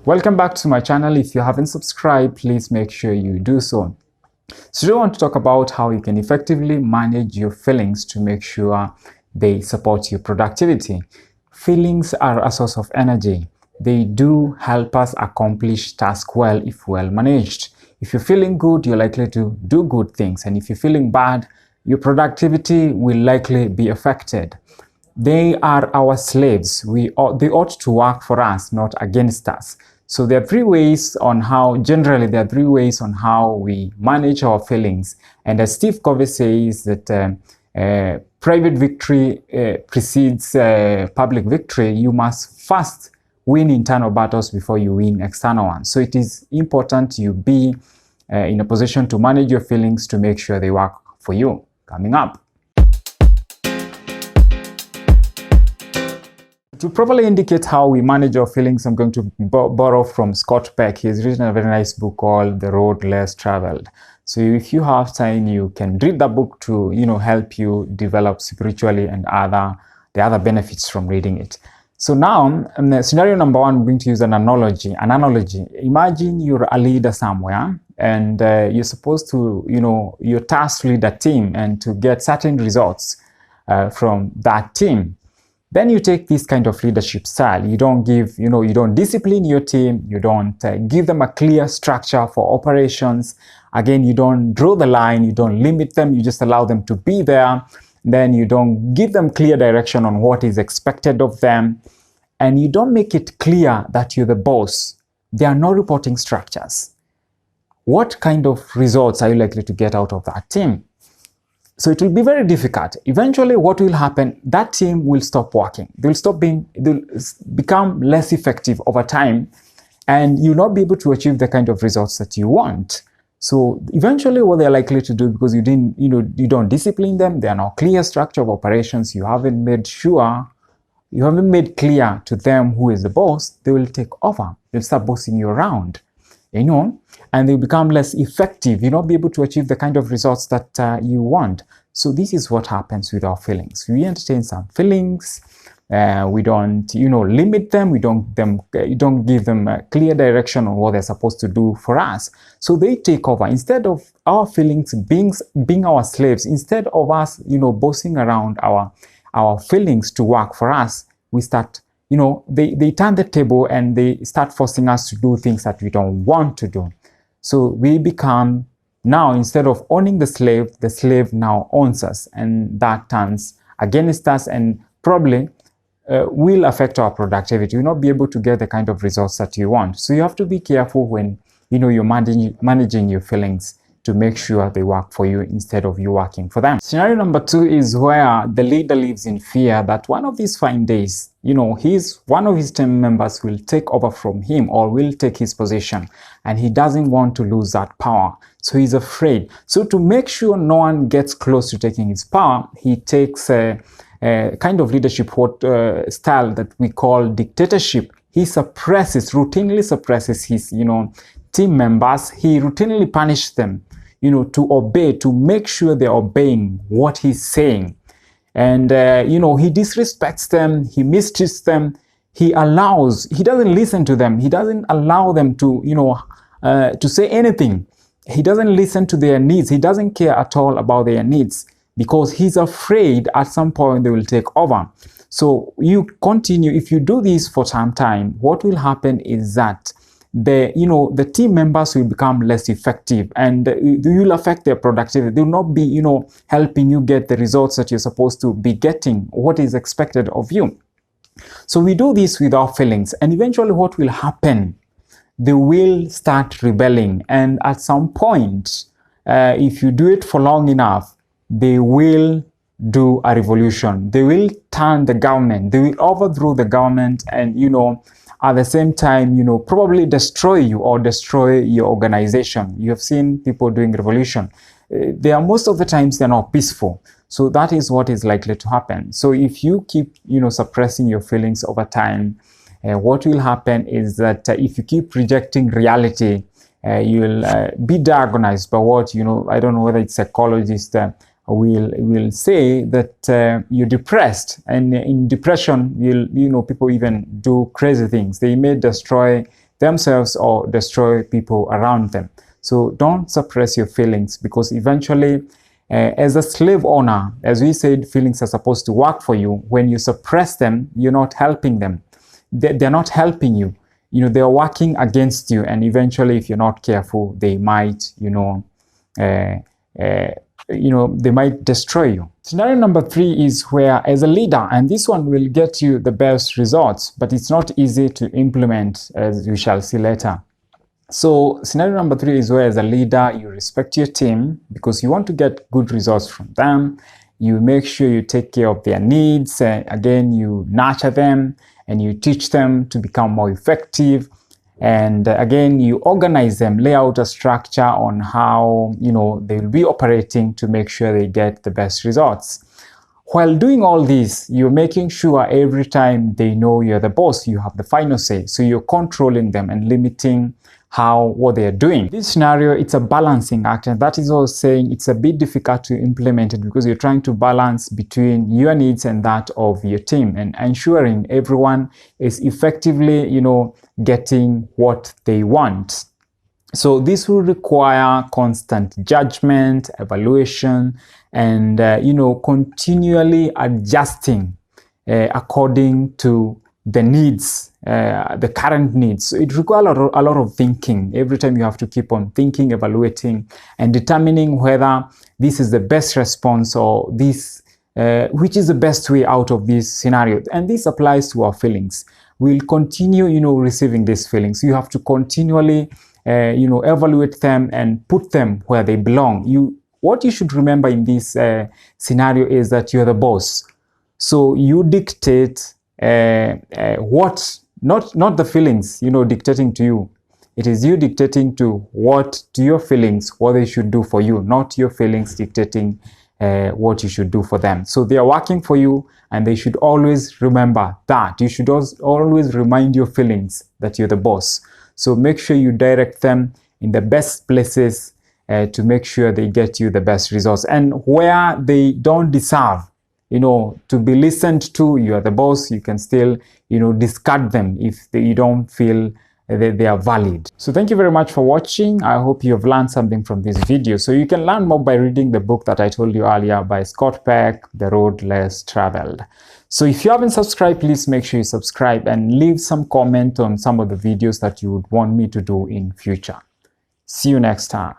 Welcome back to my channel. If you haven't subscribed, please make sure you do so. So today I want to talk about how you can effectively manage your feelings to make sure they support your productivity. Feelings are a source of energy. They do help us accomplish tasks well if well managed. If you're feeling good, you're likely to do good things. And if you're feeling bad, your productivity will likely be affected. They are our slaves. They ought to work for us, not against us. So there are three ways on how we manage our feelings. And as Steve Covey says that private victory precedes public victory, you must first win internal battles before you win external ones. So it is important you be in a position to manage your feelings to make sure they work for you. Coming up. To properly indicate how we manage our feelings, I'm going to borrow from Scott Peck. He's written a very nice book called The Road Less Traveled. So if you have time, you can read that book to, help you develop spiritually and the other benefits from reading it. So now, scenario number one, I'm going to use an analogy. Imagine you're a leader somewhere and you're supposed to, you're tasked to lead a team and to get certain results from that team. Then you take this kind of leadership style. You don't give, you don't discipline your team. You don't give them a clear structure for operations. Again, you don't draw the line. You don't limit them. You just allow them to be there. Then you don't give them clear direction on what is expected of them. And you don't make it clear that you're the boss. There are no reporting structures. What kind of results are you likely to get out of that team? So it will be very difficult. Eventually, what will happen, that team will stop working. They'll become less effective over time, and you'll not be able to achieve the kind of results that you want. So eventually what they're likely to do, because you don't discipline them, there are no clear structure of operations, you haven't made clear to them who is the boss, they will take over. They'll start bossing you around. And they become less effective. You'll not be able to achieve the kind of results that you want. So this is what happens with our feelings. We entertain some feelings. We don't, limit them. We don't give them a clear direction on what they're supposed to do for us. So they take over. Instead of our feelings being our slaves, instead of us, bossing around our feelings to work for us, we start, they turn the table and they start forcing us to do things that we don't want to do. So we become, now instead of owning the slave now owns us, and that turns against us and probably will affect our productivity. You'll not be able to get the kind of results that you want. So you have to be careful when you're managing your feelings to make sure they work for you instead of you working for them. Scenario number two is where the leader lives in fear that one of these fine days, one of his team members will take over from him or will take his position, and he doesn't want to lose that power. So he's afraid. So to make sure no one gets close to taking his power, he takes a kind of leadership style that we call dictatorship. He routinely suppresses his, team members. He routinely punishes them, to obey, to make sure they're obeying what he's saying. And, he disrespects them, he mistreats them, he doesn't listen to them, he doesn't allow them to, to say anything. He doesn't listen to their needs, he doesn't care at all about their needs, because he's afraid at some point they will take over. So you continue, if you do this for some time, what will happen is that the team members will become less effective, and you will affect their productivity. They will not be, helping you get the results that you're supposed to be getting, what is expected of you. So we do this with our feelings, and eventually what will happen, they will start rebelling, and at some point, if you do it for long enough, they will do a revolution. They will turn the government, they will overthrow the government, and at the same time, probably destroy you or destroy your organization. You have seen people doing revolution. Most of the times they're not peaceful. So that is what is likely to happen. So if you keep, suppressing your feelings over time, what will happen is that if you keep rejecting reality, you'll be diagnosed by what, I don't know whether it's psychologists will say that you're depressed, and in depression, people even do crazy things. They may destroy themselves or destroy people around them. So don't suppress your feelings, because eventually, as a slave owner, as we said, feelings are supposed to work for you. When you suppress them, you're not helping them. They're not helping you. They're working against you, and eventually, if you're not careful, they might, they might destroy you. Scenario number 3 is where, as a leader, and this one will get you the best results, but it's not easy to implement, as we shall see later. So scenario number 3 is where, as a leader, you respect your team because you want to get good results from them. You make sure you take care of their needs. Again, you nurture them and you teach them to become more effective. And again, you organize them, lay out a structure on how, they will be operating to make sure they get the best results. While doing all this, you're making sure every time they know you're the boss, you have the final say. So you're controlling them and limiting what they are doing. This scenario, it's a balancing act, and that is also saying it's a bit difficult to implement it because you're trying to balance between your needs and that of your team, and ensuring everyone is effectively, getting what they want. So this will require constant judgment, evaluation, and continually adjusting according to the needs, the current needs. So it requires a lot of thinking. Every time you have to keep on thinking, evaluating, and determining whether this is the best response or this, which is the best way out of this scenario. And this applies to our feelings. We'll continue, receiving these feelings. You have to continually, evaluate them and put them where they belong. What you should remember in this scenario is that you're the boss. So you dictate what, not the feelings, dictating to you. It is you dictating to your feelings, what they should do for you, not your feelings dictating what you should do for them. So they are working for you, and they should always remember that. You should always remind your feelings that you're the boss. So make sure you direct them in the best places to make sure they get you the best results. And where they don't deserve, to be listened to, you are the boss, you can still, discard them if you don't feel they are valid. So thank you very much for watching. I hope you have learned something from this video. So you can learn more by reading the book that I told you earlier by Scott Peck, The Road Less Traveled. So if you haven't subscribed, please make sure you subscribe and leave some comment on some of the videos that you would want me to do in future. See you next time.